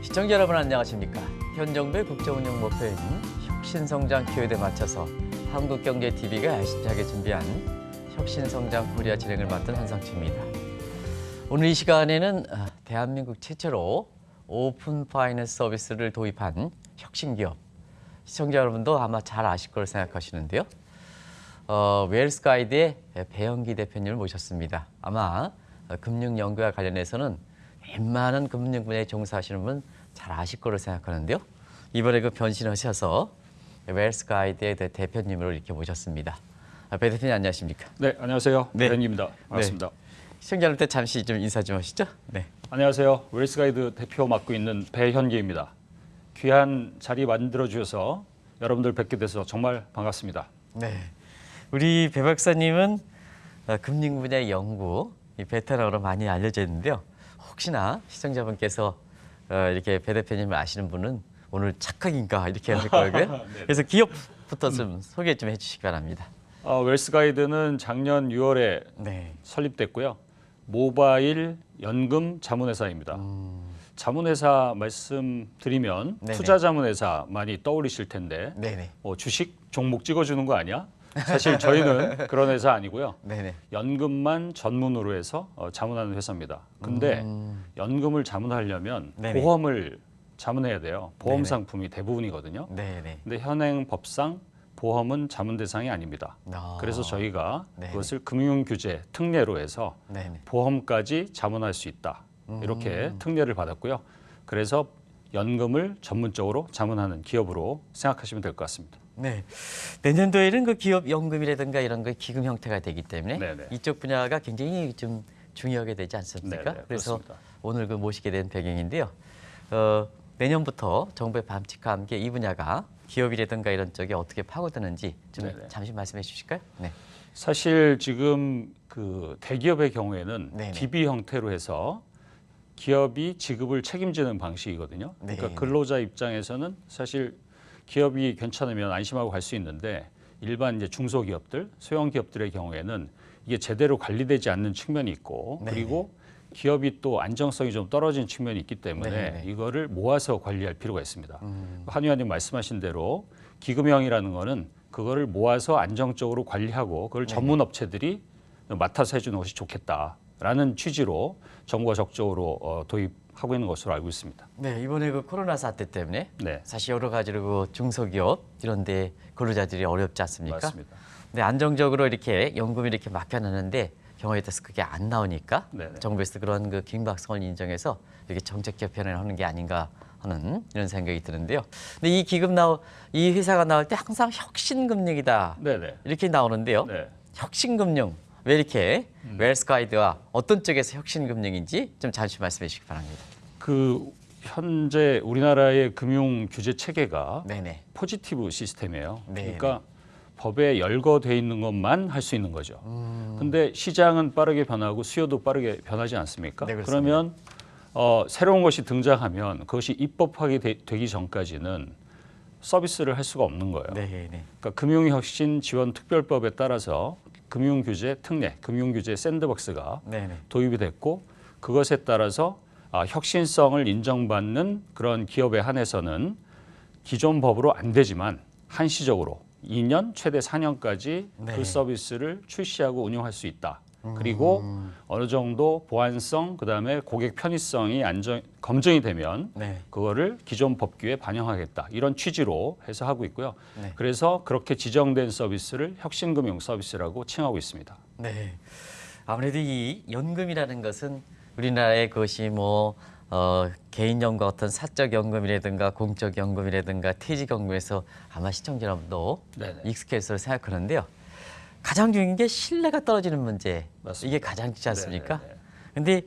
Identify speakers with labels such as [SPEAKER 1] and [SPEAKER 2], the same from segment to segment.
[SPEAKER 1] 시청자 여러분 안녕하십니까? 현 정부의 국정운영 목표인 혁신성장 기여에 맞춰서 한국경제TV가 야심차게 준비한 혁신성장 코리아 진행을 맡은 한상추입니다. 오늘 이 시간에는 대한민국 최초로 오픈 파이낸스 서비스를 도입한 혁신기업, 시청자 여러분도 아마 잘 아실 거로 생각하시는데요. 웰스가이드의 배영기 대표님을 모셨습니다. 아마 금융연구와 관련해서는 웬만한 금융 분야에 종사하시는 분 잘 아실 거로 생각하는데요. 이번에 그 변신하셔서 웰스가이드의 대표님으로 이렇게 모셨습니다. 배 대표님 안녕하십니까?
[SPEAKER 2] 네, 안녕하세요.
[SPEAKER 1] 네.
[SPEAKER 2] 배영기입니다. 반갑습니다.
[SPEAKER 1] 시청자들한테 잠시 좀 인사 좀 하시죠. 네.
[SPEAKER 2] 안녕하세요. 웰스가이드 대표 맡고 있는 배현기입니다. 귀한 자리 만들어 주셔서 여러분들 뵙게 돼서 정말 반갑습니다.
[SPEAKER 1] 네. 우리 배 박사님은 금융 분야의 연구, 베테랑으로 많이 알려져 있는데요. 혹시나 시청자분께서 이렇게 배 대표님을 아시는 분은 오늘 착각인가 이렇게 하실 거고요. 그래서 기업부터 좀 소개 좀 해주시기 바랍니다.
[SPEAKER 2] 웰스가이드는 작년 6월에
[SPEAKER 1] 네.
[SPEAKER 2] 설립됐고요. 모바일 연금 자문회사입니다. 자문회사 말씀드리면
[SPEAKER 1] 네네.
[SPEAKER 2] 투자자문회사 많이 떠올리실 텐데
[SPEAKER 1] 네네.
[SPEAKER 2] 주식 종목 찍어주는 거 아니야? 사실 저희는 그런 회사 아니고요.
[SPEAKER 1] 네네.
[SPEAKER 2] 연금만 전문으로 해서 자문하는 회사입니다. 근데 연금을 자문하려면
[SPEAKER 1] 네네.
[SPEAKER 2] 보험을 자문해야 돼요. 보험
[SPEAKER 1] 네네.
[SPEAKER 2] 상품이 대부분이거든요.
[SPEAKER 1] 네네.
[SPEAKER 2] 근데 현행 법상 보험은 자문 대상이 아닙니다. 그래서 저희가
[SPEAKER 1] 네네.
[SPEAKER 2] 그것을 금융규제 특례로 해서
[SPEAKER 1] 네네.
[SPEAKER 2] 보험까지 자문할 수 있다. 이렇게 특례를 받았고요. 그래서 연금을 전문적으로 자문하는 기업으로 생각하시면 될 것 같습니다.
[SPEAKER 1] 네. 내년도에는 그 기업 연금이라든가 이런 거 기금 형태가 되기 때문에
[SPEAKER 2] 네네.
[SPEAKER 1] 이쪽 분야가 굉장히 좀 중요하게 되지 않습니까?
[SPEAKER 2] 네네,
[SPEAKER 1] 그래서
[SPEAKER 2] 그렇습니다.
[SPEAKER 1] 오늘 그 모시게 된 배경인데요. 내년부터 정부의 밤칙과 함께 이 분야가 기업이라든가 이런 쪽에 어떻게 파고드는지 좀
[SPEAKER 2] 네네.
[SPEAKER 1] 잠시 말씀해 주실까요? 네.
[SPEAKER 2] 사실 지금 그 대기업의 경우에는
[SPEAKER 1] 네네.
[SPEAKER 2] DB 형태로 해서 기업이 지급을 책임지는 방식이거든요.
[SPEAKER 1] 네.
[SPEAKER 2] 그러니까 근로자 입장에서는 사실 기업이 괜찮으면 안심하고 갈 수 있는데 일반 이제 중소기업들, 소형 기업들의 경우에는 이게 제대로 관리되지 않는 측면이 있고
[SPEAKER 1] 네네.
[SPEAKER 2] 그리고 기업이 또 안정성이 좀 떨어진 측면이 있기 때문에
[SPEAKER 1] 네네.
[SPEAKER 2] 이거를 모아서 관리할 필요가 있습니다. 한 의원님 말씀하신 대로 기금형이라는 거는 그거를 모아서 안정적으로 관리하고 그걸 전문 업체들이 맡아서 해주는 것이 좋겠다라는 취지로 정부가 적극적으로 도입하고 있는 것으로 알고 있습니다.
[SPEAKER 1] 네, 이번에 그 코로나 사태 때문에
[SPEAKER 2] 네.
[SPEAKER 1] 사실 여러 가지로 그 중소기업 이런 데 근로자들이 어렵지 않습니까?
[SPEAKER 2] 맞습니다.
[SPEAKER 1] 네, 안정적으로 이렇게 연금이 이렇게 맡겨놨는데 경우에 따라서 그게 안 나오니까
[SPEAKER 2] 네네.
[SPEAKER 1] 정부에서 그런 그 긴박성을 인정해서 이렇게 정책 개편을 하는 게 아닌가 하는 이런 생각이 드는데요. 근데 이 회사가 나올 때 항상 혁신금융이다
[SPEAKER 2] 네네.
[SPEAKER 1] 이렇게 나오는데요.
[SPEAKER 2] 네.
[SPEAKER 1] 혁신금융 왜 이렇게 웰스가이드와 어떤 쪽에서 혁신금융인지 좀 잠시 말씀해 주시기 바랍니다.
[SPEAKER 2] 그 현재 우리나라의 금융 규제 체계가
[SPEAKER 1] 네네.
[SPEAKER 2] 포지티브 시스템이에요.
[SPEAKER 1] 네,
[SPEAKER 2] 그러니까 법에 열거돼 있는 것만 할 수 있는 거죠. 근데 시장은 빠르게 변하고 수요도 빠르게 변하지 않습니까?
[SPEAKER 1] 네, 그렇습니다.
[SPEAKER 2] 그러면 새로운 것이 등장하면 그것이 입법하게 되기 전까지는 서비스를 할 수가 없는 거예요.
[SPEAKER 1] 네네.
[SPEAKER 2] 그러니까 금융혁신지원특별법에 따라서 금융규제 특례, 금융규제 샌드박스가
[SPEAKER 1] 네네.
[SPEAKER 2] 도입이 됐고 그것에 따라서 혁신성을 인정받는 그런 기업에 한해서는 기존 법으로 안 되지만 한시적으로 2년 최대 4년까지
[SPEAKER 1] 네.
[SPEAKER 2] 그 서비스를 출시하고 운영할 수 있다. 그리고 어느 정도 보안성 그다음에 고객 편의성이 검증이 되면
[SPEAKER 1] 네.
[SPEAKER 2] 그거를 기존 법규에 반영하겠다. 이런 취지로 해서 하고 있고요.
[SPEAKER 1] 네.
[SPEAKER 2] 그래서 그렇게 지정된 서비스를 혁신금융 서비스라고 칭하고 있습니다.
[SPEAKER 1] 네. 아무래도 이 연금이라는 것은 우리나라의 그것이 개인연금 어떤 사적연금이라든가 공적연금이라든가 퇴직연금에서 아마 시청자 여러분도
[SPEAKER 2] 네네.
[SPEAKER 1] 익숙해서 생각하는데요. 가장 중요한 게 신뢰가 떨어지는 문제.
[SPEAKER 2] 맞습니다.
[SPEAKER 1] 이게 가장 있지 않습니까?
[SPEAKER 2] 네네네.
[SPEAKER 1] 근데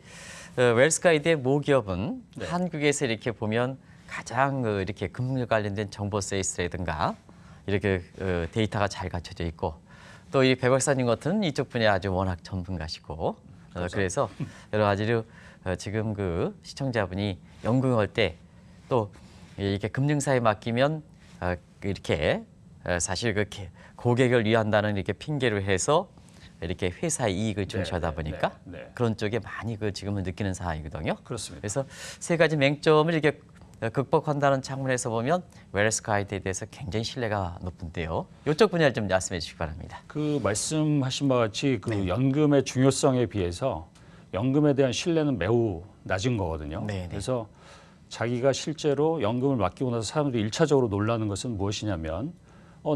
[SPEAKER 1] 웰스가이드의 모기업은
[SPEAKER 2] 네.
[SPEAKER 1] 한국에서 이렇게 보면 가장 이렇게 금융 관련된 정보 서비스라든가 이렇게 데이터가 잘 갖춰져 있고 또 이 배 박사님 같은 이쪽 분야 아주 워낙 전문가시고 그래서 여러 가지로 지금 그 시청자분이 연구할 때 또 이렇게 금융사에 맡기면 이렇게 사실 그 고객을 위한다는 이렇게 핑계를 해서 이렇게 회사의 이익을 중시하다 보니까
[SPEAKER 2] 네.
[SPEAKER 1] 그런 쪽에 많이 지금은 느끼는 상황이거든요.
[SPEAKER 2] 그렇습니다.
[SPEAKER 1] 그래서 세 가지 맹점을 이렇게 극복한다는 창문에서 보면 웰스 가이드에 대해서 굉장히 신뢰가 높은데요. 이쪽 분야를 좀 말씀해 주시기 바랍니다.
[SPEAKER 2] 그 말씀하신 바와 같이 그 연금의 중요성에 비해서 연금에 대한 신뢰는 매우 낮은 거거든요.
[SPEAKER 1] 네네.
[SPEAKER 2] 그래서 자기가 실제로 연금을 맡기고 나서 사람들이 일차적으로 놀라는 것은 무엇이냐면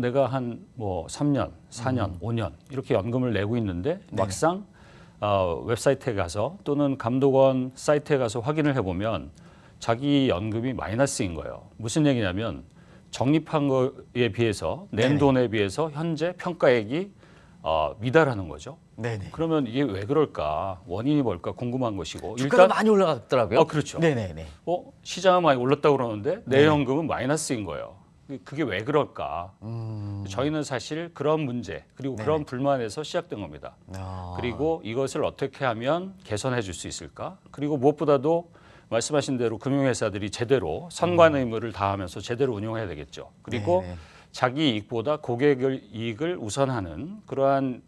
[SPEAKER 2] 내가 한 뭐 3년, 4년, 5년 이렇게 연금을 내고 있는데 막상 웹사이트에 가서 또는 감독원 사이트에 가서 확인을 해보면 자기 연금이 마이너스인 거예요. 무슨 얘기냐면 적립한 거에 비해서 낸
[SPEAKER 1] 네네.
[SPEAKER 2] 돈에 비해서 현재 평가액이 미달하는 거죠.
[SPEAKER 1] 네네.
[SPEAKER 2] 그러면 이게 왜 그럴까? 원인이 뭘까 궁금한 것이고
[SPEAKER 1] 주가가 많이 올라갔더라고요.
[SPEAKER 2] 그렇죠.
[SPEAKER 1] 네네네.
[SPEAKER 2] 시장은 많이 올랐다고 그러는데 내
[SPEAKER 1] 네.
[SPEAKER 2] 연금은 마이너스인 거예요. 그게 왜 그럴까? 저희는 사실 그런 문제 그리고
[SPEAKER 1] 네네.
[SPEAKER 2] 그런 불만에서 시작된 겁니다.
[SPEAKER 1] 아.
[SPEAKER 2] 그리고 이것을 어떻게 하면 개선해 줄 수 있을까? 그리고 무엇보다도 말씀하신 대로 금융회사들이 제대로 선관 의무를 다하면서 제대로 운용해야 되겠죠. 그리고
[SPEAKER 1] 네네.
[SPEAKER 2] 자기 이익보다 고객의 이익을 우선하는 그러한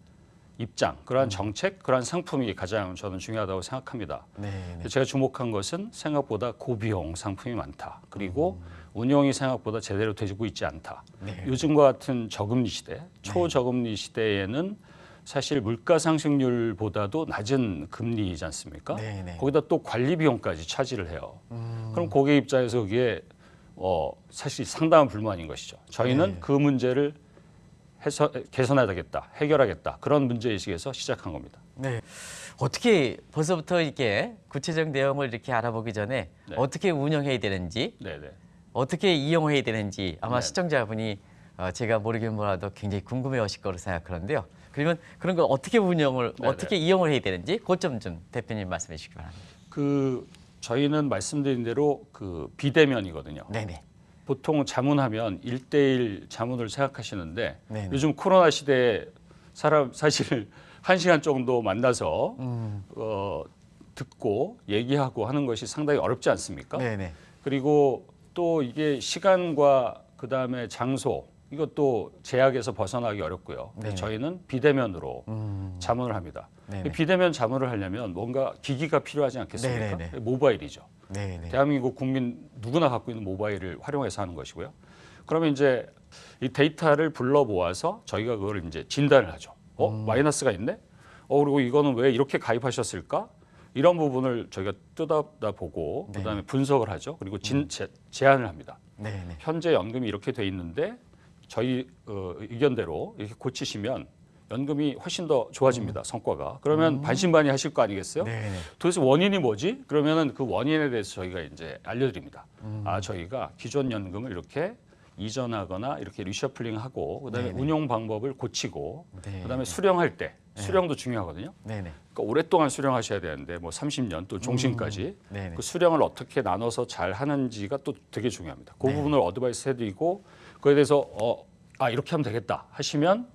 [SPEAKER 2] 입장, 그러한 정책, 그러한 상품이 가장 저는 중요하다고 생각합니다.
[SPEAKER 1] 네네.
[SPEAKER 2] 제가 주목한 것은 생각보다 고비용 상품이 많다. 그리고 운용이 생각보다 제대로 되고 있지 않다.
[SPEAKER 1] 네.
[SPEAKER 2] 요즘과 같은 저금리 시대, 초저금리 시대에는 사실 물가 상승률보다도 낮은 금리이지 않습니까?
[SPEAKER 1] 네네.
[SPEAKER 2] 거기다 또 관리 비용까지 차지를 해요. 그럼 고객 입장에서 그게 사실 상당한 불만인 것이죠. 저희는
[SPEAKER 1] 네.
[SPEAKER 2] 그 문제를 개선해야겠다, 해결하겠다 그런 문제의식에서 시작한 겁니다.
[SPEAKER 1] 네. 어떻게 벌써부터 이렇게 구체적 내용을 이렇게 알아보기 전에
[SPEAKER 2] 네.
[SPEAKER 1] 어떻게 운영해야 되는지,
[SPEAKER 2] 네네.
[SPEAKER 1] 어떻게 이용해야 되는지 아마
[SPEAKER 2] 네.
[SPEAKER 1] 시청자분이 제가 모르긴 몰라도 굉장히 궁금해하실 거로 생각하는데요. 그러면 그런 걸 어떻게 운영을
[SPEAKER 2] 네네.
[SPEAKER 1] 어떻게 이용을 해야 되는지 그 점 좀 대표님 말씀해 주시기 바랍니다.
[SPEAKER 2] 저희는 말씀드린 대로 그 비대면이거든요.
[SPEAKER 1] 네네.
[SPEAKER 2] 보통 자문하면 1대1 자문을 생각하시는데
[SPEAKER 1] 네네.
[SPEAKER 2] 요즘 코로나 시대에 사실 1시간 정도 만나서 듣고 얘기하고 하는 것이 상당히 어렵지 않습니까?
[SPEAKER 1] 네네.
[SPEAKER 2] 그리고 또 이게 시간과 그다음에 장소 이것도 제약에서 벗어나기 어렵고요. 그래서
[SPEAKER 1] 네네.
[SPEAKER 2] 저희는 비대면으로 자문을 합니다.
[SPEAKER 1] 네네.
[SPEAKER 2] 비대면 자문을 하려면 뭔가 기기가 필요하지 않겠습니까?
[SPEAKER 1] 네네네.
[SPEAKER 2] 모바일이죠.
[SPEAKER 1] 네네.
[SPEAKER 2] 대한민국 국민 누구나 갖고 있는 모바일을 활용해서 하는 것이고요. 그러면 이제 이 데이터를 불러 모아서 저희가 그걸 이제 진단을 하죠. 마이너스가 있네. 그리고 이거는 왜 이렇게 가입하셨을까? 이런 부분을 저희가 뜯어다 보고
[SPEAKER 1] 네.
[SPEAKER 2] 그다음에 분석을 하죠. 그리고 제안을 합니다.
[SPEAKER 1] 네네.
[SPEAKER 2] 현재 연금이 이렇게 돼 있는데 저희 의견대로 이렇게 고치시면 연금이 훨씬 더 좋아집니다. 성과가. 그러면 반신반의하실 거 아니겠어요?
[SPEAKER 1] 네네.
[SPEAKER 2] 도대체 원인이 뭐지? 그러면은 그 원인에 대해서 저희가 이제 알려드립니다. 저희가 기존 연금을 이렇게 이전하거나 이렇게 리셔플링하고 그다음에
[SPEAKER 1] 네네.
[SPEAKER 2] 운용 방법을 고치고
[SPEAKER 1] 네.
[SPEAKER 2] 그다음에 수령할 때 수령도 중요하거든요.
[SPEAKER 1] 네네.
[SPEAKER 2] 그러니까 오랫동안 수령하셔야 되는데 뭐 30년 또 종신까지
[SPEAKER 1] 네네.
[SPEAKER 2] 그 수령을 어떻게 나눠서 잘 하는지가 또 되게 중요합니다. 그
[SPEAKER 1] 네.
[SPEAKER 2] 부분을 어드바이스 해드리고 그에 대해서 이렇게 하면 되겠다 하시면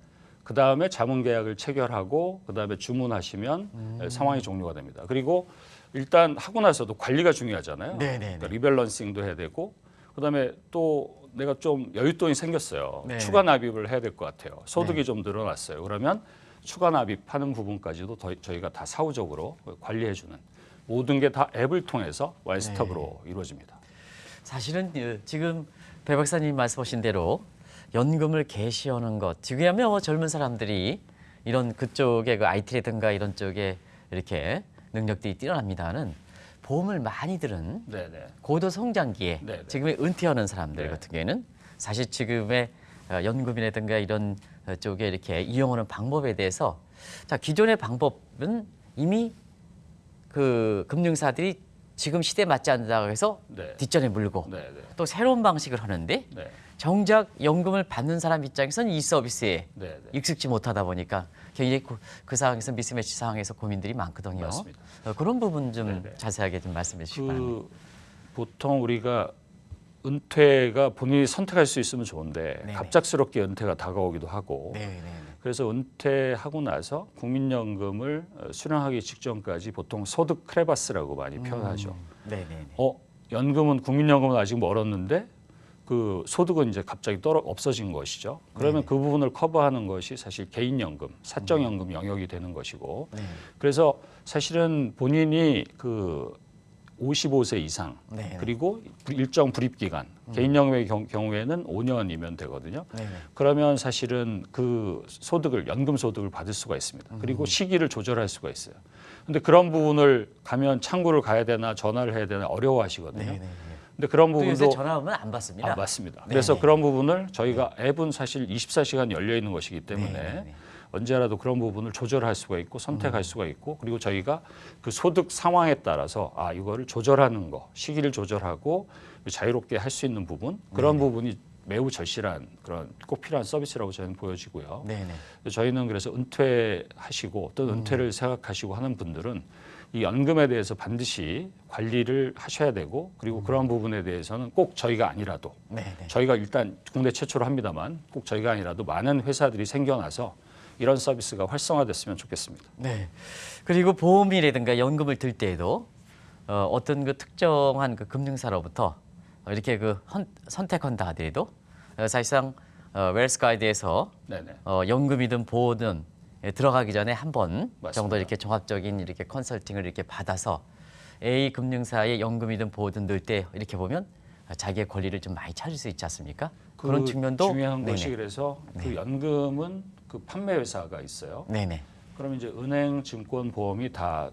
[SPEAKER 2] 그 다음에 자문 계약을 체결하고 그 다음에 주문하시면 상황이 종료가 됩니다. 그리고 일단 하고 나서도 관리가 중요하잖아요.
[SPEAKER 1] 네네네.
[SPEAKER 2] 그러니까 리밸런싱도 해야 되고 그 다음에 또 내가 좀 여윳돈이 생겼어요.
[SPEAKER 1] 네.
[SPEAKER 2] 추가 납입을 해야 될 것 같아요. 소득이
[SPEAKER 1] 네.
[SPEAKER 2] 좀 늘어났어요. 그러면 추가 납입하는 부분까지도 저희가 다 사후적으로 관리해주는 모든 게 다 앱을 통해서 원스톱으로 이루어집니다.
[SPEAKER 1] 사실은 지금 배 박사님 말씀하신 대로 연금을 개시하는 것, 지금이야말로 뭐 젊은 사람들이 이런 그쪽에 그 IT라든가 이런 쪽에 이렇게 능력들이 뛰어납니다는 보험을 많이 들은
[SPEAKER 2] 네네.
[SPEAKER 1] 고도 성장기에
[SPEAKER 2] 네네.
[SPEAKER 1] 지금의 은퇴하는 사람들
[SPEAKER 2] 네.
[SPEAKER 1] 같은 경우에는 사실 지금의 연금이라든가 이런 쪽에 이렇게 이용하는 방법에 대해서 자 기존의 방법은 이미 그 금융사들이 지금 시대에 맞지 않는다고 해서
[SPEAKER 2] 네.
[SPEAKER 1] 뒷전에 물고
[SPEAKER 2] 네네.
[SPEAKER 1] 또 새로운 방식을 하는데
[SPEAKER 2] 네.
[SPEAKER 1] 정작 연금을 받는 사람 입장에서는 이 서비스에
[SPEAKER 2] 네네.
[SPEAKER 1] 익숙지 못하다 보니까 굉장히 그 상황에서 미스매치 상황에서 고민들이 많거든요.
[SPEAKER 2] 맞습니다.
[SPEAKER 1] 그런 부분 좀
[SPEAKER 2] 네네.
[SPEAKER 1] 자세하게 좀 말씀해 주시기 바랍니다.
[SPEAKER 2] 보통 우리가 은퇴가 본인이 선택할 수 있으면 좋은데
[SPEAKER 1] 네네.
[SPEAKER 2] 갑작스럽게 은퇴가 다가오기도 하고
[SPEAKER 1] 네네.
[SPEAKER 2] 그래서 은퇴하고 나서 국민연금을 수령하기 직전까지 보통 소득 크레바스라고 많이 표현하죠.
[SPEAKER 1] 네네.
[SPEAKER 2] 연금은 국민연금은 아직 멀었는데 그 소득은 이제 갑자기 없어진 것이죠. 그러면
[SPEAKER 1] 네네.
[SPEAKER 2] 그 부분을 커버하는 것이 사실 개인연금, 사적연금 영역이 되는 것이고
[SPEAKER 1] 네.
[SPEAKER 2] 그래서 사실은 본인이 그 55세 이상
[SPEAKER 1] 네.
[SPEAKER 2] 그리고 일정 불입 기간 개인연금의 경우에는 5년이면 되거든요.
[SPEAKER 1] 네.
[SPEAKER 2] 그러면 사실은 그 소득을 연금 소득을 받을 수가 있습니다. 그리고 시기를 조절할 수가 있어요. 근데 그런 부분을 가면 창구를 가야 되나 전화를 해야 되나 어려워하시거든요.
[SPEAKER 1] 네. 네.
[SPEAKER 2] 근데 그런
[SPEAKER 1] 또 요새
[SPEAKER 2] 부분도
[SPEAKER 1] 전화 오면 안 받습니다.
[SPEAKER 2] 맞습니다.
[SPEAKER 1] 네.
[SPEAKER 2] 그래서 그런 부분을 저희가 앱은 사실 24시간 열려 있는 것이기 때문에
[SPEAKER 1] 네.
[SPEAKER 2] 언제라도 그런 부분을 조절할 수가 있고 선택할 수가 있고 그리고 저희가 그 소득 상황에 따라서 이거를 조절하는 거 시기를 조절하고 자유롭게 할 수 있는 부분 그런 부분이 매우 절실한 그런 꼭 필요한 서비스라고 저는 보여지고요.
[SPEAKER 1] 네네.
[SPEAKER 2] 저희는 그래서 은퇴하시고 또 은퇴를 생각하시고 하는 분들은 이 연금에 대해서 반드시 관리를 하셔야 되고 그리고 그런 부분에 대해서는 꼭 저희가 아니라도
[SPEAKER 1] 네네.
[SPEAKER 2] 저희가 일단 국내 최초로 합니다만 꼭 저희가 아니라도 많은 회사들이 생겨나서 이런 서비스가 활성화됐으면 좋겠습니다.
[SPEAKER 1] 네. 그리고 보험이라든가 연금을 들 때에도 어떤 그 특정한 그 금융사로부터 이렇게 그 선택한다 하더라도 사실상 웰스 가이드에서
[SPEAKER 2] 네네.
[SPEAKER 1] 연금이든 보호든 들어가기 전에 한 번
[SPEAKER 2] 맞습니다.
[SPEAKER 1] 정도 이렇게 종합적인 이렇게 컨설팅을 이렇게 받아서 A 금융사의 연금이든 보호든 넣을 때 이렇게 보면 자기의 권리를 좀 많이 찾을 수 있지 않습니까? 그런 측면도
[SPEAKER 2] 중요한
[SPEAKER 1] 네네.
[SPEAKER 2] 것이 그래서 그 연금은 그 판매 회사가 있어요.
[SPEAKER 1] 네네.
[SPEAKER 2] 그럼 이제 은행, 증권, 보험이 다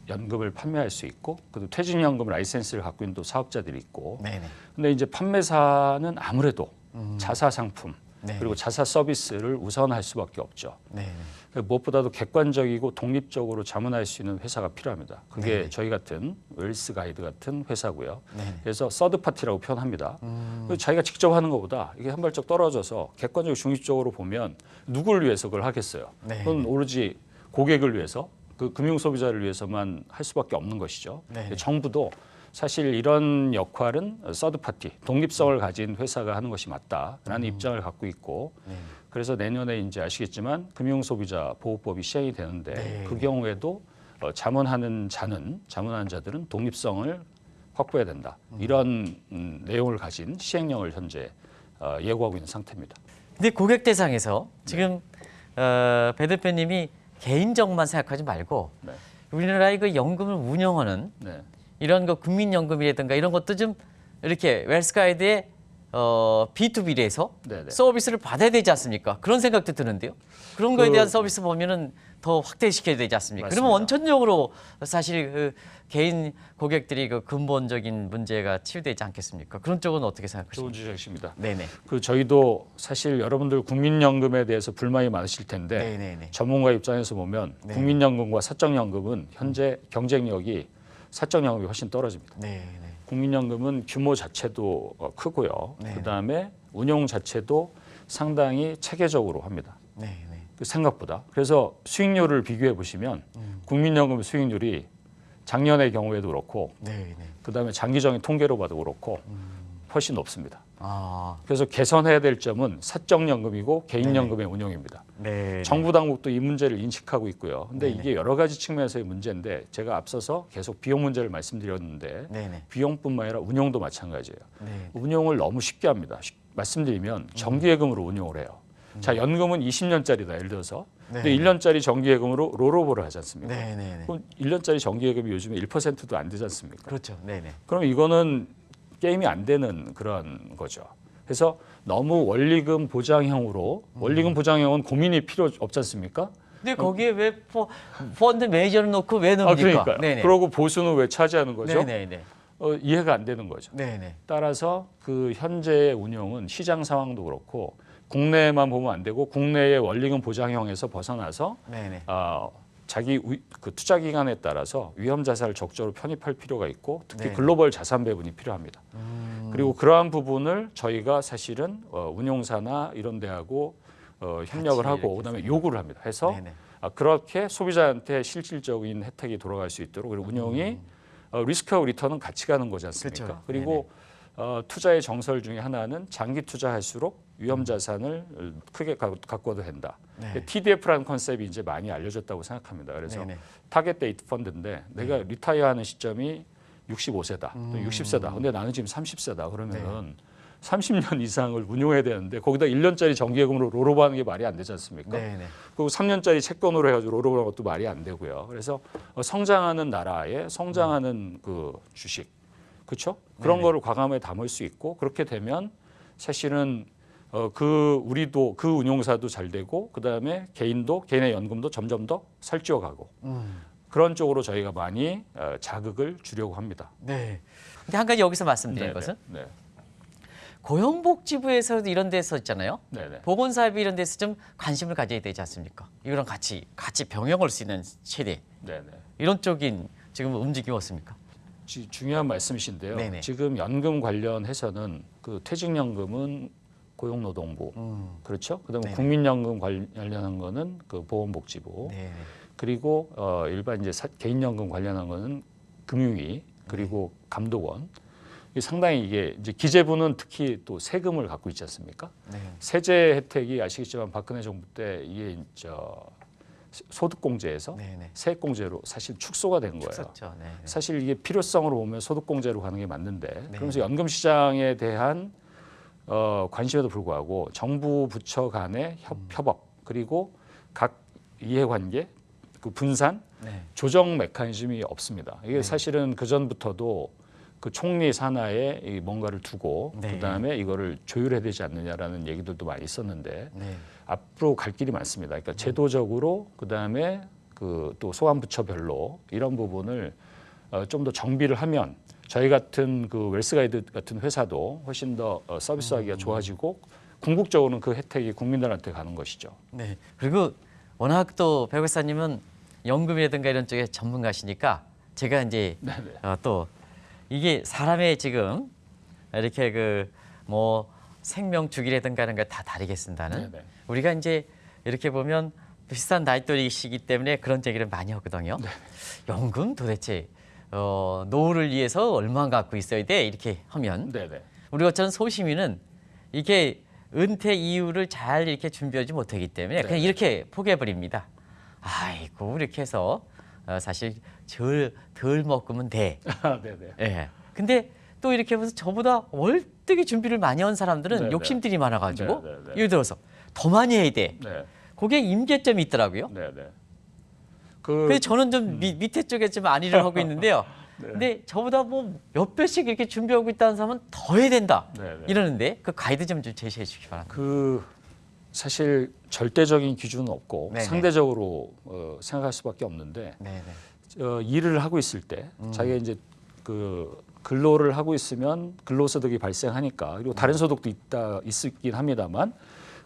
[SPEAKER 2] 연금을 판매할 수 있고 그리고 퇴직연금 라이센스를 갖고 있는 또 사업자들이 있고
[SPEAKER 1] 네네.
[SPEAKER 2] 근데 이제 판매사는 아무래도 자사 상품
[SPEAKER 1] 네.
[SPEAKER 2] 그리고 자사 서비스를 우선할 수밖에 없죠.
[SPEAKER 1] 네네.
[SPEAKER 2] 무엇보다도 객관적이고 독립적으로 자문할 수 있는 회사가 필요합니다. 그게
[SPEAKER 1] 네.
[SPEAKER 2] 저희 같은 웰스 가이드 같은 회사고요.
[SPEAKER 1] 네.
[SPEAKER 2] 그래서 서드 파티라고 표현합니다. 자기가 직접 하는 것보다 이게 한 발짝 떨어져서 객관적으로 중립적으로 보면 누구를 위해서 그걸 하겠어요.
[SPEAKER 1] 네.
[SPEAKER 2] 그건 오로지 고객을 위해서 그 금융 소비자를 위해서만 할 수밖에 없는 것이죠.
[SPEAKER 1] 네.
[SPEAKER 2] 정부도 사실 이런 역할은 서드 파티, 독립성을 가진 회사가 하는 것이 맞다라는 입장을 갖고 있고
[SPEAKER 1] 네.
[SPEAKER 2] 그래서 내년에 이제 아시겠지만 금융소비자 보호법이 시행이 되는데
[SPEAKER 1] 네.
[SPEAKER 2] 그 경우에도 자문하는 자들은 독립성을 확보해야 된다. 이런 내용을 가진 시행령을 현재 예고하고 있는 상태입니다.
[SPEAKER 1] 근데 고객 대상에서 지금 배 대표님이 개인적만 생각하지 말고
[SPEAKER 2] 네.
[SPEAKER 1] 우리나라의 그 연금을 운영하는
[SPEAKER 2] 네.
[SPEAKER 1] 이런 그 국민연금이라든가 이런 것도 좀 이렇게 웰스 가이드의 B2B에서
[SPEAKER 2] 네네.
[SPEAKER 1] 서비스를 받아야 되지 않습니까? 그런 생각도 드는데요. 그런 거에
[SPEAKER 2] 그-
[SPEAKER 1] 대한 서비스 보면은 더 확대시켜야 되지 않습니까?
[SPEAKER 2] 맞습니다.
[SPEAKER 1] 그러면 원천적으로 사실 그 개인 고객들이 그 근본적인 문제가 치유되지 않겠습니까? 그런 쪽은 어떻게
[SPEAKER 2] 좋은
[SPEAKER 1] 생각하십니까?
[SPEAKER 2] 지적이십니다.
[SPEAKER 1] 네네.
[SPEAKER 2] 그 저희도 사실 여러분들 국민연금에 대해서 불만이 많으실 텐데
[SPEAKER 1] 네네네.
[SPEAKER 2] 전문가 입장에서 보면
[SPEAKER 1] 네.
[SPEAKER 2] 국민연금과 사적연금은 현재 경쟁력이 사적연금이 훨씬 떨어집니다.
[SPEAKER 1] 네네.
[SPEAKER 2] 국민연금은 규모 자체도 크고요.
[SPEAKER 1] 네.
[SPEAKER 2] 그다음에 운용 자체도 상당히 체계적으로 합니다.
[SPEAKER 1] 네네.
[SPEAKER 2] 그 생각보다. 그래서 수익률을 비교해 보시면 국민연금 수익률이 작년의 경우에도 그렇고
[SPEAKER 1] 네네.
[SPEAKER 2] 그다음에 장기적인 통계로 봐도 그렇고 훨씬 높습니다.
[SPEAKER 1] 아,
[SPEAKER 2] 그래서 개선해야 될 점은 사적연금이고 개인연금의 운용입니다.
[SPEAKER 1] 네.
[SPEAKER 2] 정부 당국도 이 문제를 인식하고 있고요. 근데
[SPEAKER 1] 네네.
[SPEAKER 2] 이게 여러 가지 측면에서의 문제인데 제가 앞서서 계속 비용 문제를 말씀드렸는데
[SPEAKER 1] 네네.
[SPEAKER 2] 비용뿐만 아니라 운용도 마찬가지예요.
[SPEAKER 1] 네.
[SPEAKER 2] 운용을 너무 쉽게 합니다. 말씀드리면 정기예금으로 운용을 해요. 자, 연금은 20년짜리다 예를 들어서. 근데
[SPEAKER 1] 네.
[SPEAKER 2] 1년짜리 정기예금으로 롤오버를 하지 않습니까?
[SPEAKER 1] 네네네.
[SPEAKER 2] 그럼 1년짜리 정기예금이 요즘에 1%도 안 되지 않습니까?
[SPEAKER 1] 그렇죠. 네네.
[SPEAKER 2] 그럼 이거는 게임이 안 되는 그런 거죠. 그래서 너무 원리금 보장형으로 원리금 보장형은 고민이 필요 없지 않습니까?
[SPEAKER 1] 근데 거기에 왜 펀드 매니저를 놓고 왜 넣습니까?
[SPEAKER 2] 그러니까요.
[SPEAKER 1] 네네.
[SPEAKER 2] 그러고 보수는 왜 차지하는 거죠?
[SPEAKER 1] 네네네.
[SPEAKER 2] 이해가 안 되는 거죠.
[SPEAKER 1] 네네.
[SPEAKER 2] 따라서 그 현재의 운용은 시장 상황도 그렇고 국내에만 보면 안 되고 국내의 원리금 보장형에서 벗어나서
[SPEAKER 1] 네네.
[SPEAKER 2] 자기 그 투자 기간에 따라서 위험 자산을 적절히 편입할 필요가 있고 특히
[SPEAKER 1] 네.
[SPEAKER 2] 글로벌 자산 배분이 필요합니다. 그리고 그러한 부분을 저희가 사실은 운용사나 이런 데하고 협력을 하고
[SPEAKER 1] 이렇게
[SPEAKER 2] 그다음에 요구를 합니다. 해서
[SPEAKER 1] 네네.
[SPEAKER 2] 그렇게 소비자한테 실질적인 혜택이 돌아갈 수 있도록 그리고 운용이 리스크하고 리턴은 같이 가는 거지 않습니까?
[SPEAKER 1] 그렇죠.
[SPEAKER 2] 그리고 투자의 정설 중에 하나는 장기 투자할수록 위험 자산을 크게 갖고도 된다.
[SPEAKER 1] 네.
[SPEAKER 2] TDF라는 컨셉이 이제 많이 알려졌다고 생각합니다. 그래서
[SPEAKER 1] 네네.
[SPEAKER 2] 타겟 데이트 펀드인데 내가 리타이어하는 시점이 65세다, 또 60세다. 근데 나는 지금 30세다. 그러면은 30년 이상을 운용해야 되는데 거기다 1년짜리 정기예금으로 롤오버하는 게 말이 안 되지 않습니까?
[SPEAKER 1] 네네.
[SPEAKER 2] 그리고 3년짜리 채권으로 해가지고 롤오버하는 것도 말이 안 되고요. 그래서 성장하는 나라에 성장하는 그 주식, 그렇죠? 그런
[SPEAKER 1] 네네.
[SPEAKER 2] 거를 과감하게 담을 수 있고 그렇게 되면 사실은 우리도 그 운용사도 잘 되고 그다음에 개인의 연금도 점점 더 살찌워가고 그런 쪽으로 저희가 많이 자극을 주려고 합니다.
[SPEAKER 1] 네. 근데 한 가지 여기서 말씀드리는
[SPEAKER 2] 네네.
[SPEAKER 1] 것은
[SPEAKER 2] 네.
[SPEAKER 1] 고용복지부에서도 이런 데서 있잖아요.
[SPEAKER 2] 네네.
[SPEAKER 1] 보건사업이 이런 데서 좀 관심을 가져야 되지 않습니까? 이거랑 같이 병행할 수 있는 체계
[SPEAKER 2] 네네.
[SPEAKER 1] 이런 쪽인 지금 움직임이 없습니까?
[SPEAKER 2] 중요한 말씀이신데요.
[SPEAKER 1] 네네.
[SPEAKER 2] 지금 연금 관련해서는 그 퇴직연금은 고용노동부, 그렇죠? 그다음에
[SPEAKER 1] 네네.
[SPEAKER 2] 국민연금 관련한 거는 그 보건복지부,
[SPEAKER 1] 네.
[SPEAKER 2] 그리고 일반 이제 개인연금 관련한 거는 금융위, 그리고 감독원. 상당히 이게 이제 기재부는 특히 또 세금을 갖고 있지 않습니까?
[SPEAKER 1] 네.
[SPEAKER 2] 세제 혜택이 아시겠지만 박근혜 정부 때 이게 소득공제에서
[SPEAKER 1] 네네.
[SPEAKER 2] 세액공제로 사실 축소가 된 거예요.
[SPEAKER 1] 축소죠. 네.
[SPEAKER 2] 사실 이게 필요성으로 보면 소득공제로 가는 게 맞는데
[SPEAKER 1] 네.
[SPEAKER 2] 그러면서 연금 시장에 대한 관심에도 불구하고 정부 부처 간의 협업 그리고 각 이해관계 그 분산
[SPEAKER 1] 네.
[SPEAKER 2] 조정 메커니즘이 없습니다. 이게 사실은 그 전부터도 그 총리 산하에 이 뭔가를 두고
[SPEAKER 1] 네.
[SPEAKER 2] 그다음에 이거를 조율해야 되지 않느냐라는 얘기들도 많이 있었는데
[SPEAKER 1] 네.
[SPEAKER 2] 앞으로 갈 길이 많습니다. 그러니까 제도적으로 그다음에 그 또 소관 부처별로 이런 부분을 좀 더 정비를 하면 저희 같은 그 웰스가이드 같은 회사도 훨씬 더 서비스하기가 좋아지고 궁극적으로는 그 혜택이 국민들한테 가는 것이죠.
[SPEAKER 1] 네. 그리고 워낙 또 배 박사님은 연금이라든가 이런 쪽에 전문가시니까 제가 이제 또 이게 사람의 지금 이렇게 그 뭐 생명 주기라든가 이런 거 다 다르게 쓴다는
[SPEAKER 2] 네네.
[SPEAKER 1] 우리가 이제 이렇게 보면 비슷한 나이또이시기 때문에 그런 얘기를 많이 하거든요. 연금 도대체 노후를 위해서 얼마 갖고 있어야 돼 이렇게 하면
[SPEAKER 2] 네네.
[SPEAKER 1] 우리 같은 소시민은 이게 은퇴 이후를 잘 이렇게 준비하지 못하기 때문에 그냥 이렇게 포기해 버립니다. 아이고 이렇게 해서 사실 덜 먹으면 돼.
[SPEAKER 2] 네네.
[SPEAKER 1] 예. 근데 또 이렇게 해서 저보다 월등히 준비를 많이 한 사람들은
[SPEAKER 2] 네네.
[SPEAKER 1] 욕심들이 많아가지고
[SPEAKER 2] 네네네.
[SPEAKER 1] 예를 들어서 더 많이 해야 돼.
[SPEAKER 2] 네.
[SPEAKER 1] 그게 임계점이 있더라고요.
[SPEAKER 2] 네네.
[SPEAKER 1] 그래서 저는 좀 밑에 쪽에 좀 안일을 하고 있는데요.
[SPEAKER 2] 네.
[SPEAKER 1] 근데 저보다 뭐 몇 배씩 이렇게 준비하고 있다는 사람은 더 해야 된다.
[SPEAKER 2] 네네.
[SPEAKER 1] 이러는데 그 가이드 좀 제시해 주시기 바랍니다.
[SPEAKER 2] 그 사실 절대적인 기준은 없고
[SPEAKER 1] 네네.
[SPEAKER 2] 상대적으로 생각할 수밖에 없는데
[SPEAKER 1] 네네.
[SPEAKER 2] 일을 하고 있을 때 자기가 이제 그 근로를 하고 있으면 근로소득이 발생하니까 그리고 다른 소득도 있긴 합니다만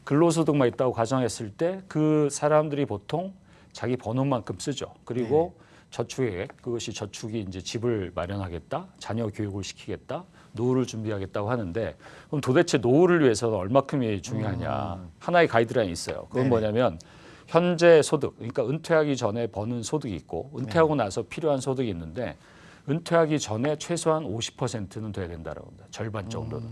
[SPEAKER 2] 근로소득만 있다고 가정했을 때 그 사람들이 보통 자기 버는 만큼 쓰죠. 그리고 저축액 그것이 저축이 이제 집을 마련하겠다, 자녀 교육을 시키겠다, 노후를 준비하겠다고 하는데 그럼 도대체 노후를 위해서는 얼마큼이 중요하냐 하나의 가이드라인이 있어요. 그건
[SPEAKER 1] 네네.
[SPEAKER 2] 뭐냐면 현재 소득, 그러니까 은퇴하기 전에 버는 소득이 있고 은퇴하고 나서 필요한 소득이 있는데 은퇴하기 전에 최소한 50%는 돼야 된다라고 합니다. 절반 정도는.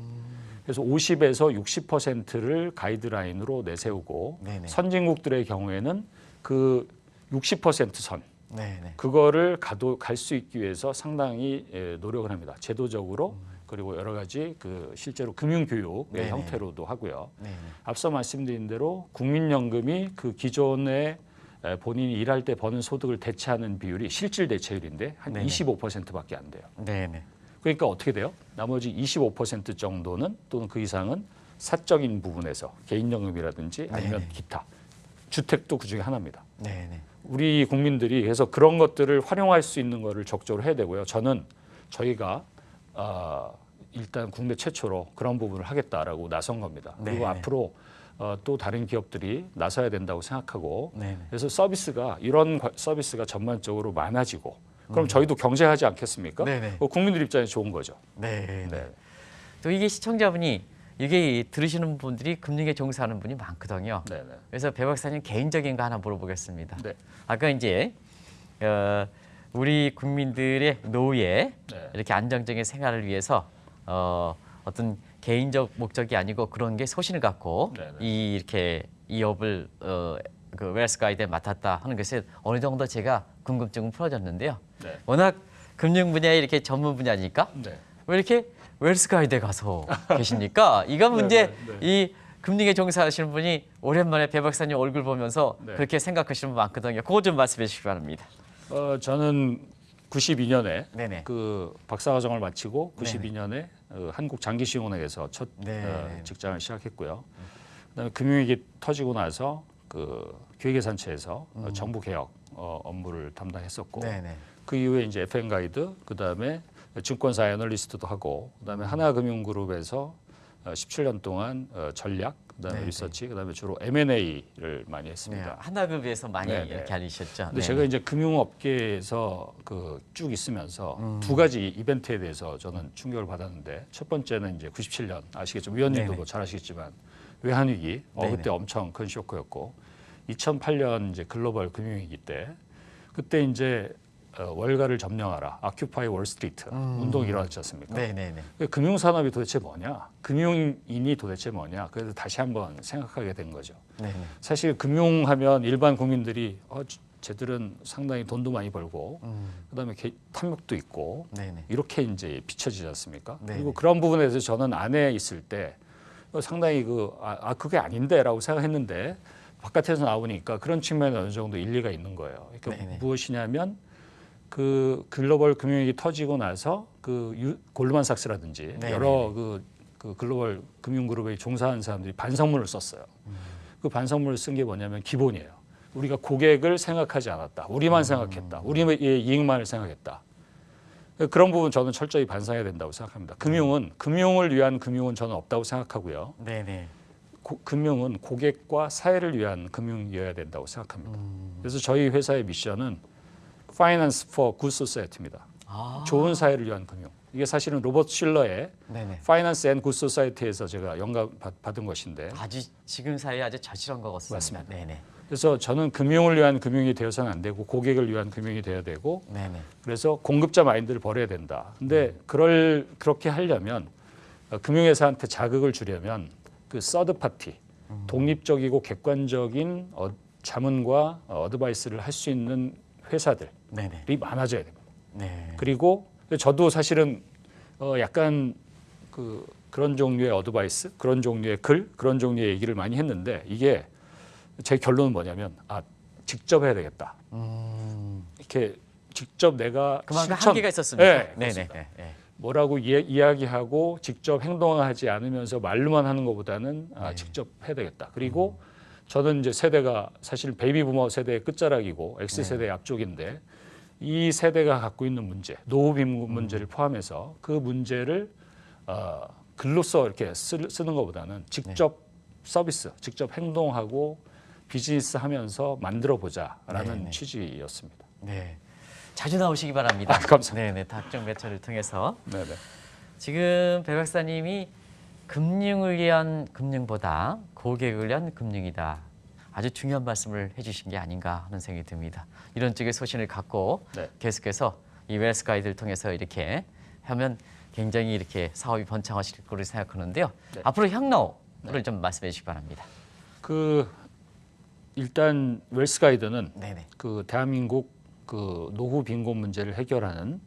[SPEAKER 2] 그래서 50에서 60%를 가이드라인으로 내세우고
[SPEAKER 1] 네네.
[SPEAKER 2] 선진국들의 경우에는 그 60% 선
[SPEAKER 1] 네네.
[SPEAKER 2] 그거를 갈 수 있기 위해서 상당히 노력을 합니다. 제도적으로 그리고 여러 가지 그 실제로 금융교육의
[SPEAKER 1] 네네.
[SPEAKER 2] 형태로도 하고요.
[SPEAKER 1] 네네.
[SPEAKER 2] 앞서 말씀드린 대로 국민연금이 그 기존에 본인이 일할 때 버는 소득을 대체하는 비율이 실질 대체율인데 한
[SPEAKER 1] 네네.
[SPEAKER 2] 25%밖에 안 돼요.
[SPEAKER 1] 네네.
[SPEAKER 2] 그러니까 어떻게 돼요? 나머지 25% 정도는 또는 그 이상은 사적인 부분에서 개인연금이라든지 아니면
[SPEAKER 1] 네네.
[SPEAKER 2] 기타 주택도 그중에 하나입니다.
[SPEAKER 1] 네네.
[SPEAKER 2] 우리 국민들이 그래서 그런 것들을 활용할 수 있는 거를 적극적으로 해야 되고요. 저희가 일단 국내 최초로 그런 부분을 하겠다라고 나선 겁니다. 그리고
[SPEAKER 1] 네네.
[SPEAKER 2] 앞으로 또 다른 기업들이 나서야 된다고 생각하고
[SPEAKER 1] 네네.
[SPEAKER 2] 그래서 이런 서비스가 전반적으로 많아지고 그럼 저희도 경쟁하지 않겠습니까?
[SPEAKER 1] 네네.
[SPEAKER 2] 국민들 입장에 좋은 거죠.
[SPEAKER 1] 네.
[SPEAKER 2] 네.
[SPEAKER 1] 또 이게 시청자분이 이게 들으시는 분들이 금융에 종사하는 분이 많거든요.
[SPEAKER 2] 네.
[SPEAKER 1] 그래서 배 박사님 개인적인 거 하나 물어보겠습니다.
[SPEAKER 2] 네.
[SPEAKER 1] 아까 이제 우리 국민들의 노후에
[SPEAKER 2] 네.
[SPEAKER 1] 이렇게 안정적인 생활을 위해서 어떤 개인적 목적이 아니고 그런 게 소신을 갖고
[SPEAKER 2] 네네.
[SPEAKER 1] 이렇게 이 업을 그 웰스 가이드에 맡았다 하는 것에 어느 정도 제가 궁금증은 풀어졌는데요.
[SPEAKER 2] 네.
[SPEAKER 1] 워낙 금융 분야에 이렇게 전문 분야니까
[SPEAKER 2] 네.
[SPEAKER 1] 왜 이렇게 웰스가이드에 가서 계시니까 이건 문제 이 금융에 종사하시는 분이 오랜만에 배 박사님 얼굴 보면서
[SPEAKER 2] 네.
[SPEAKER 1] 그렇게 생각하시는 분 많거든요. 그거 좀 말씀해 주시기 바랍니다.
[SPEAKER 2] 저는 92년에
[SPEAKER 1] 네네.
[SPEAKER 2] 그 박사과정을 마치고 92년에 한국장기신용은행에서 첫
[SPEAKER 1] 네.
[SPEAKER 2] 직장을 시작했고요. 그다음에 금융위기 터지고 나서 그 기획예산처에서 정부 개혁 업무를 담당했었고
[SPEAKER 1] 네네.
[SPEAKER 2] 그 이후에 이제 FM 가이드, 그다음에 증권사 애널리스트도 하고, 그다음에 하나금융그룹에서 17년 동안 전략, 그다음에
[SPEAKER 1] 네네.
[SPEAKER 2] 리서치, 그다음에 주로 M&A를 많이
[SPEAKER 1] 네,
[SPEAKER 2] 했습니다.
[SPEAKER 1] 하나급에서 많이
[SPEAKER 2] 네네.
[SPEAKER 1] 이렇게 알리셨죠.
[SPEAKER 2] 근데 제가 이제 금융업계에서 그 쭉 있으면서 두 가지 이벤트에 대해서 저는 충격을 받았는데, 첫 번째는 이제 97년 아시겠죠, 위원님도
[SPEAKER 1] 네네.
[SPEAKER 2] 뭐 잘 아시겠지만 외환위기,
[SPEAKER 1] 네네.
[SPEAKER 2] 그때 엄청 큰 쇼크였고, 2008년 이제 글로벌 금융위기 때, 그때 이제 월가를 점령하라, 아큐파이 월스트리트 운동이 일어났지 않습니까?
[SPEAKER 1] 네네네.
[SPEAKER 2] 금융산업이 도대체 뭐냐, 금융인이 도대체 뭐냐, 그래서 다시 한번 생각하게 된 거죠.
[SPEAKER 1] 네네.
[SPEAKER 2] 사실 금융하면 일반 국민들이 쟤들은 상당히 돈도 많이 벌고 그다음에 탐욕도 있고
[SPEAKER 1] 네네.
[SPEAKER 2] 이렇게 이제 비춰지지 않습니까?
[SPEAKER 1] 네네.
[SPEAKER 2] 그리고 그런 부분에 대해서 저는 안에 있을 때 상당히 그게 아닌데라고 생각했는데, 바깥에서 나오니까 그런 측면에 어느 정도 일리가 있는 거예요. 그러니까
[SPEAKER 1] 네네.
[SPEAKER 2] 무엇이냐면 그 글로벌 금융위기 터지고 나서 그 골드만삭스라든지
[SPEAKER 1] 네네네.
[SPEAKER 2] 여러 그 글로벌 금융그룹에 종사하는 사람들이 반성문을 썼어요. 그 반성문을 쓴 게 뭐냐면 기본이에요. 우리가 고객을 생각하지 않았다. 우리만 생각했다. 우리의 이익만을 생각했다. 그런 부분 저는 철저히 반성해야 된다고 생각합니다. 금융을 위한 금융은 저는 없다고 생각하고요.
[SPEAKER 1] 네네.
[SPEAKER 2] 금융은 고객과 사회를 위한 금융이어야 된다고 생각합니다. 그래서 저희 회사의 미션은 Finance for Good Society입니다.
[SPEAKER 1] 아.
[SPEAKER 2] 좋은 사회를 위한 금융. 이게 사실은 로버트 실러의
[SPEAKER 1] 네네.
[SPEAKER 2] Finance and Good Society에서 제가 영감 받은 것인데,
[SPEAKER 1] 아주 지금 사회에 아주 절실한 것 같습니다.
[SPEAKER 2] 맞습니다.
[SPEAKER 1] 네네.
[SPEAKER 2] 그래서 저는 금융을 위한 금융이 되어서는 안 되고 고객을 위한 금융이 되어야 되고,
[SPEAKER 1] 네네.
[SPEAKER 2] 그래서 공급자 마인드를 버려야 된다. 근데 그렇게 하려면 금융회사한테 자극을 주려면 그 서드 파티, 독립적이고 객관적인 자문과 어드바이스를 할 수 있는 회사들이
[SPEAKER 1] 네네.
[SPEAKER 2] 많아져야 됩니다.
[SPEAKER 1] 네.
[SPEAKER 2] 그리고 저도 사실은 약간 그런 종류의 어드바이스, 그런 종류의 글, 그런 종류의 얘기를 많이 했는데, 이게 제 결론은 뭐냐면 직접 해야 되겠다. 이렇게 직접 내가
[SPEAKER 1] 그만큼 한계가 있었습니다.
[SPEAKER 2] 네,
[SPEAKER 1] 네네.
[SPEAKER 2] 그렇습니다.
[SPEAKER 1] 네.
[SPEAKER 2] 뭐라고 이야기하고 직접 행동하지 않으면서 말로만 하는 것보다는 직접 해야 되겠다. 그리고 저는 이제 세대가 사실 베이비 부머 세대의 끝자락이고 X세대의 앞쪽인데, 이 세대가 갖고 있는 문제, 노후 빈곤 문제를 포함해서 그 문제를 글로써 이렇게 쓰는 것보다는 직접 서비스, 직접 행동하고 비즈니스 하면서 만들어 보자라는
[SPEAKER 1] 네네.
[SPEAKER 2] 취지였습니다.
[SPEAKER 1] 네. 자주 나오시기 바랍니다.
[SPEAKER 2] 감사합니다.
[SPEAKER 1] 네네. 각종 매체를 통해서.
[SPEAKER 2] 네네.
[SPEAKER 1] 지금 배 박사님이 금융을 위한 금융보다 고객을 위한 금융이다. 아주 중요한 말씀을 해주신 게 아닌가 하는 생각이 듭니다. 이런 쪽의 소신을 갖고
[SPEAKER 2] 네.
[SPEAKER 1] 계속해서 이 웰스 가이드를 통해서 이렇게 하면 굉장히 이렇게 사업이 번창하실 거로 생각하는데요.
[SPEAKER 2] 네.
[SPEAKER 1] 앞으로 향로를 좀 말씀해 주시기 바랍니다.
[SPEAKER 2] 일단 웰스 가이드는
[SPEAKER 1] 네네.
[SPEAKER 2] 대한민국 노후 빈곤 문제를 해결하는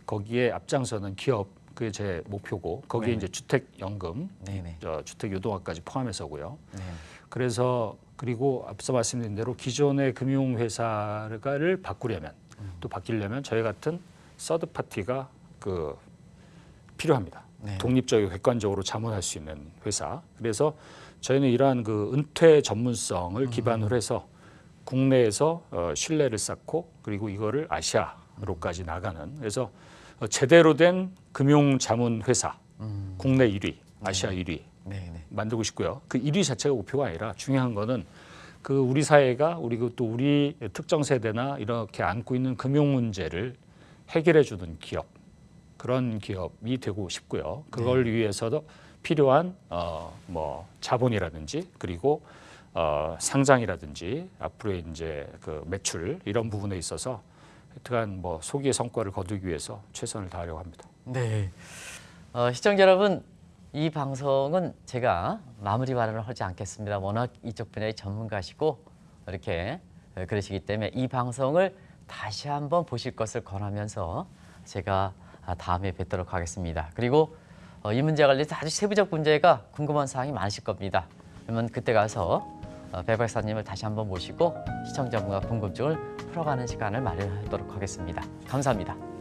[SPEAKER 2] 거기에 앞장서는 기업, 그게 제 목표고, 거기에
[SPEAKER 1] 네네.
[SPEAKER 2] 이제 주택연금,
[SPEAKER 1] 네네.
[SPEAKER 2] 주택유동화까지 포함해서고요.
[SPEAKER 1] 네.
[SPEAKER 2] 그래서 그리고 앞서 말씀드린 대로 기존의 금융회사를 바꾸려면, 또 바뀌려면 저희 같은 서드 파티가 필요합니다.
[SPEAKER 1] 네.
[SPEAKER 2] 독립적이고 객관적으로 자문할 수 있는 회사. 그래서 저희는 이러한 은퇴 전문성을 기반으로 해서 국내에서 신뢰를 쌓고, 그리고 이거를 아시아로까지 나가는, 그래서 제대로 된 금융 자문 회사, 국내 1위, 아시아 1위
[SPEAKER 1] 네네.
[SPEAKER 2] 만들고 싶고요. 그 1위 자체가 목표가 아니라 중요한 거는 우리 사회가 또 우리 특정 세대나 이렇게 안고 있는 금융 문제를 해결해 주는 기업, 그런 기업이 되고 싶고요. 그걸 위해서도 필요한 자본이라든지, 그리고 상장이라든지 앞으로의 이제 매출, 이런 부분에 있어서 하여간 소기의 성과를 거두기 위해서 최선을 다하려고 합니다.
[SPEAKER 1] 네. 시청자 여러분, 이 방송은 제가 마무리 발언을 하지 않겠습니다. 워낙 이쪽 분야의 전문가시고 이렇게 그러시기 때문에 이 방송을 다시 한번 보실 것을 권하면서 제가 다음에 뵙도록 하겠습니다. 그리고 이 문제와 관련해서 아주 세부적 문제가 궁금한 사항이 많으실 겁니다. 그러면 그때 가서 배 박사님을 다시 한번 모시고 시청자분과 궁금증을 풀어가는 시간을 마련하도록 하겠습니다. 감사합니다.